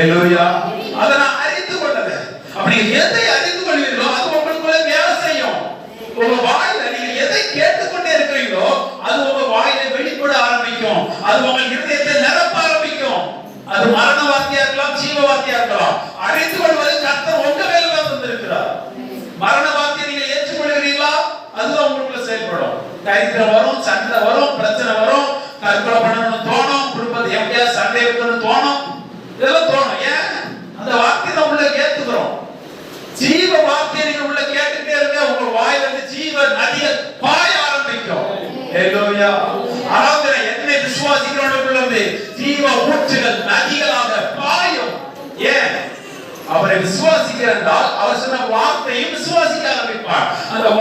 ஹalleluya. அதை நான் அறிந்து கொண்டது. அப்படி எதை அறிந்து கொள்வீர்களோ அது உங்களுக்குள்ள வேலை செய்யும். உங்க வாயில நீங்க எதை கேட்டுக்கொண்டே இருக்கிறீங்களோ அது உங்க வாயில வெளிப்பட ஆரம்பிக்கும். அது உங்க இதயத்தை நிரப்ப ஆரம்பிக்கும். அது மரண வார்த்தையா இருக்கலாம், ஜீவ வார்த்தையா இருக்கலாம். அறிந்து கொள்வது கர்த்தர் உங்க மேல தான் தந்திருக்கிறார். மரண வார்த்தையை நீங்க ஏற்றுக்கொள்கிறீங்களா? அதுதான் உங்களுக்குள்ள செயல்படும். தைரியம் வரும், சண்டை வரும், பிரச்சனை வரும், தற்கொலை பண்ணணும்னு தோணும், குடும்பத்தை எப்படியா சண்டை வைக்கணும்னு தோணும், இதெல்லாம் தோணும். ஏன்? அந்த வார்த்தையை நம்ம உள்ள ஏத்துக்கிறோம். ஜீவ வார்த்தையை நீங்க உள்ள கேட்டுட்டே இருங்க, உங்க வாயில இருந்து ஜீவ நதிகள் பாய ஆரம்பிக்கும். ஹalleluya. ஆராதனை என்னை விசுவாசிக்கிறவனுக்குள்ள இருந்து ஜீவ ஊற்றுகள் நதிகளாக பாயும். ஏன்? அவரை விசுவாசிக்கிறார் என்றால் அவர் சொன்ன வார்த்தையை விசுவாசிக்க ஆரம்பிப்பார். அந்த